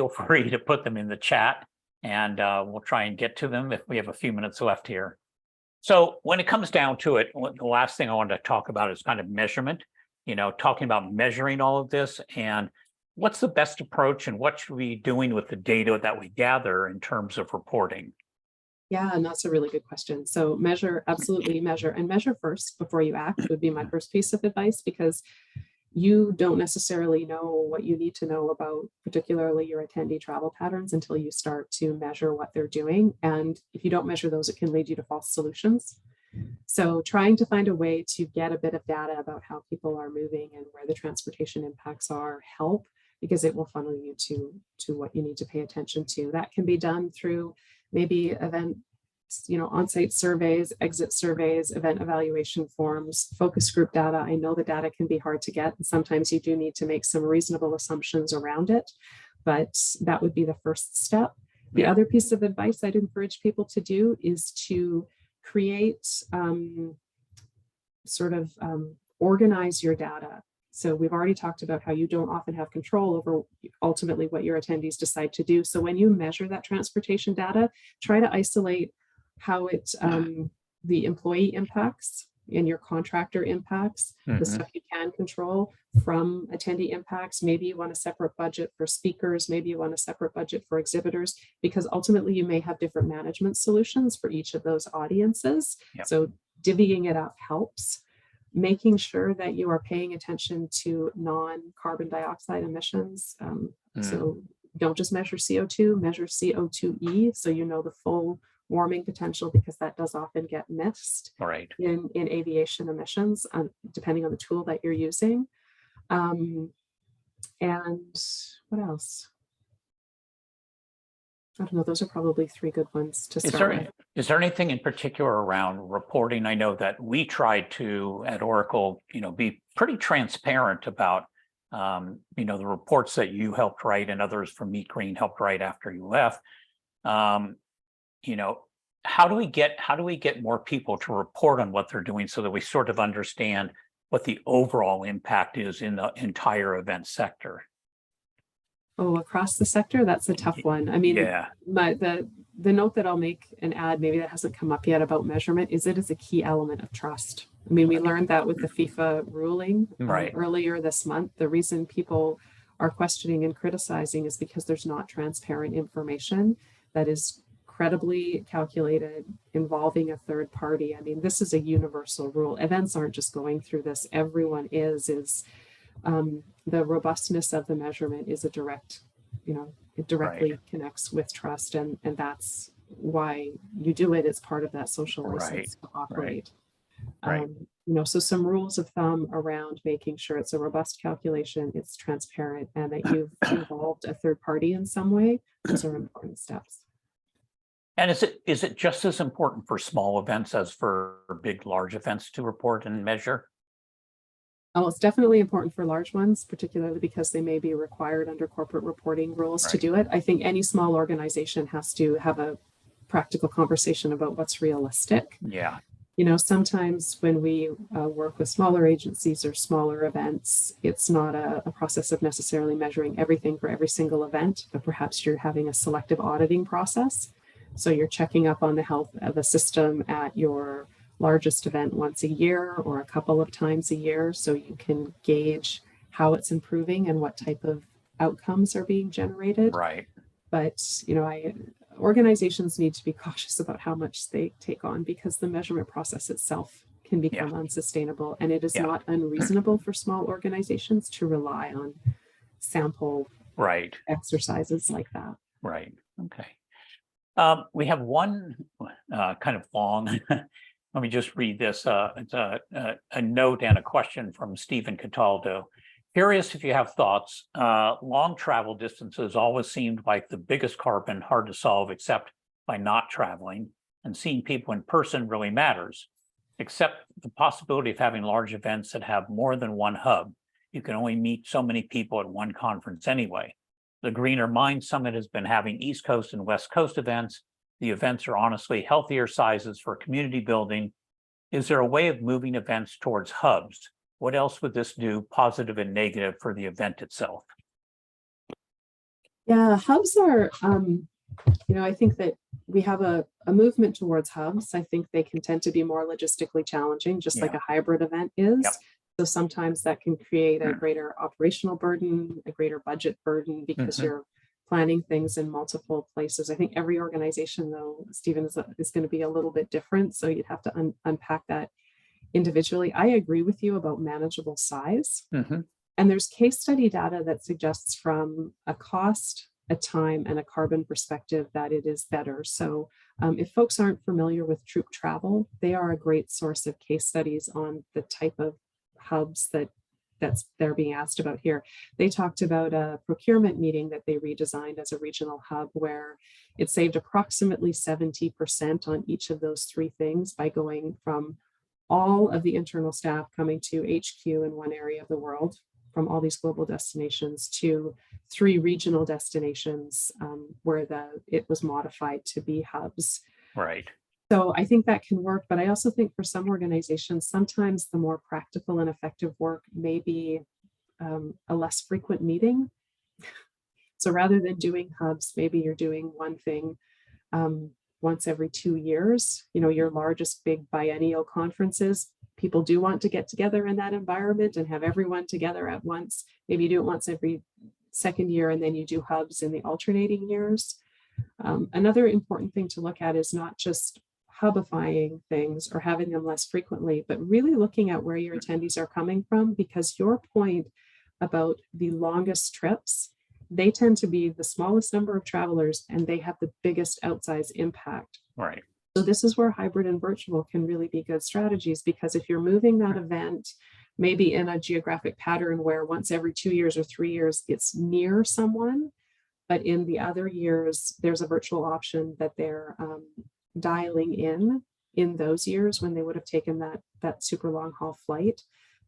free to put them in the chat, and we'll try and get to them if we have a few minutes left here. So when it comes down to it, the last thing I wanted to talk about is kind of measurement, you know, talking about measuring all of this and what's the best approach and what should we be doing with the data that we gather in terms of reporting? Yeah, and that's a really good question. So measure, absolutely measure, and measure first before you act would be my first piece of advice, because you don't necessarily know what you need to know about particularly your attendee travel patterns until you start to measure what they're doing. And if you don't measure those, it can lead you to false solutions. So trying to find a way to get a bit of data about how people are moving and where the transportation impacts are help, because it will funnel you to what you need to pay attention to. That can be done through maybe event, you know, on-site surveys, exit surveys, event evaluation forms, focus group data. I know the data can be hard to get, and sometimes you do need to make some reasonable assumptions around it, but that would be the first step. The other piece of advice I'd encourage people to do is to create organize your data. So we've already talked about how you don't often have control over ultimately what your attendees decide to do. So when you measure that transportation data, try to isolate how it the employee impacts and your contractor impacts, the stuff you can control, from attendee impacts. Maybe you want a separate budget for speakers, maybe you want a separate budget for exhibitors, because ultimately you may have different management solutions for each of those audiences. So divvying it up helps. Making sure that you are paying attention to non-carbon dioxide emissions. So don't just measure CO2, measure CO2e, so you know the full warming potential, because that does often get missed in aviation emissions, depending on the tool that you're using. And what else? I don't know, those are probably three good ones to start with. Is there anything in particular around reporting? I know that we tried to, at Oracle, you know, be pretty transparent about, you know, the reports that you helped write and others from Meet Green helped write after you left. You know, how do we get more people to report on what they're doing so that we sort of understand what the overall impact is in the entire event sector? Oh, across the sector, that's a tough one. I mean, the note that I'll make and add, maybe that hasn't come up yet about measurement, is it is a key element of trust. I mean, we learned that with the FIFA ruling Right. earlier this month. The reason people are questioning and criticizing is because there's not transparent information that is credibly calculated involving a third party. I mean, this is a universal rule. Events aren't just going through this. Everyone is the robustness of the measurement is a direct, it directly connects with trust. And that's why you do it. It's part of that social license to operate. So some rules of thumb around making sure it's a robust calculation, it's transparent, and that you've involved a third party in some way. Those are important steps. And is it just as important for small events as for big, large events to report and measure? Oh, it's definitely important for large ones, particularly because they may be required under corporate reporting rules to do it. I think any small organization has to have a practical conversation about what's realistic. Yeah. Sometimes when we work with smaller agencies or smaller events, it's not a process of necessarily measuring everything for every single event, but perhaps you're having a selective auditing process. So you're checking up on the health of a system at your largest event once a year or a couple of times a year, so you can gauge how it's improving and what type of outcomes are being generated. Right. But, organizations need to be cautious about how much they take on, because the measurement process itself can become unsustainable. And it is not unreasonable for small organizations to rely on sample exercises like that. Right. Okay. We have one kind of long, let me just read this. It's a note and a question from Stephen Cataldo. Curious if you have thoughts. Long travel distances always seemed like the biggest carbon, hard to solve except by not traveling, and seeing people in person really matters. Except the possibility of having large events that have more than one hub. You can only meet so many people at one conference anyway. The Greener Mind Summit has been having East Coast and West Coast events. The events are honestly healthier sizes for community building. Is there a way of moving events towards hubs? What else would this do, positive and negative, for the event itself? Yeah, hubs are, I think that we have a movement towards hubs. I think they can tend to be more logistically challenging, just like a hybrid event is. So sometimes that can create a greater operational burden, a greater budget burden, because you're planning things in multiple places. I think every organization, though, Stephen, is going to be a little bit different. So you'd have to unpack that individually. I agree with you about manageable size. And there's case study data that suggests from a cost, a time, and a carbon perspective that it is better. So if folks aren't familiar with troop travel, they are a great source of case studies on the type of hubs they're being asked about here. They talked about a procurement meeting that they redesigned as a regional hub, where it saved approximately 70% on each of those three things by going from all of the internal staff coming to HQ in one area of the world from all these global destinations to 3 regional destinations where it was modified to be hubs. Right. So I think that can work, but I also think for some organizations, sometimes the more practical and effective work may be a less frequent meeting. So rather than doing hubs, maybe you're doing one thing once every 2 years. Your largest big biennial conferences, people do want to get together in that environment and have everyone together at once. Maybe you do it once every second year, and then you do hubs in the alternating years. Another important thing to look at is not just hubifying things or having them less frequently, but really looking at where your attendees are coming from, because your point about the longest trips, they tend to be the smallest number of travelers and they have the biggest outsized impact. Right. So this is where hybrid and virtual can really be good strategies, because if you're moving that event maybe in a geographic pattern where once every 2 years or 3 years it's near someone, but in the other years there's a virtual option that they're dialing in those years when they would have taken that super long haul flight.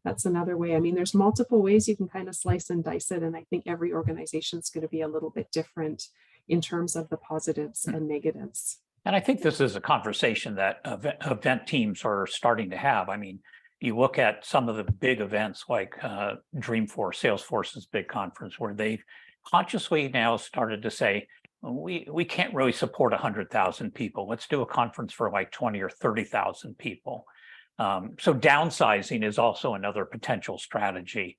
That's another way. I mean, there's multiple ways you can kind of slice and dice it. And I think every organization is going to be a little bit different in terms of the positives and negatives. And I think this is a conversation that event teams are starting to have. I mean, you look at some of the big events like Dreamforce, Salesforce's big conference, where they've consciously now started to say, we can't really support 100,000 people. Let's do a conference for like 20 or 30,000 people. So downsizing is also another potential strategy,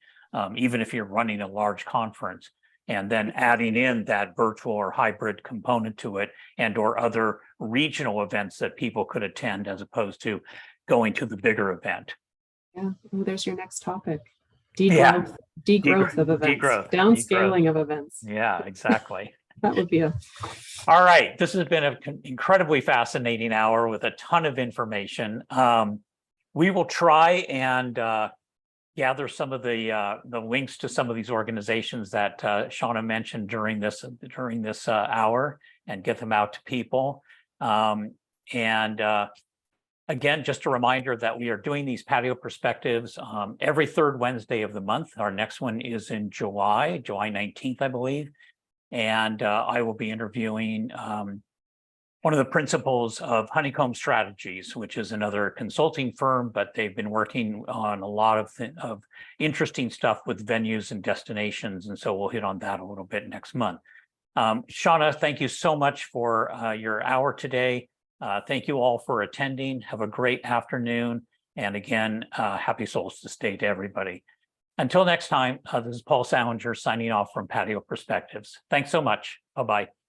even if you're running a large conference, and then adding in that virtual or hybrid component to it, and or other regional events that people could attend as opposed to going to the bigger event. Yeah, well, there's your next topic. Yeah. Degrowth of events, downscaling of events. Yeah, exactly. That would be a... All right, this has been an incredibly fascinating hour with a ton of information. We will try and gather some of the links to some of these organizations that Shauna mentioned during this hour and get them out to people. Again, just a reminder that we are doing these patio perspectives every third Wednesday of the month. Our next one is in July 19th, I believe. And I will be interviewing one of the principals of Honeycomb Strategies, which is another consulting firm, but they've been working on a lot of interesting stuff with venues and destinations. And so we'll hit on that a little bit next month. Shauna, thank you so much for your hour today. Thank you all for attending. Have a great afternoon. And again, happy Solstice Day to everybody. Until next time, this is Paul Salinger signing off from Patio Perspectives. Thanks so much. Bye-bye.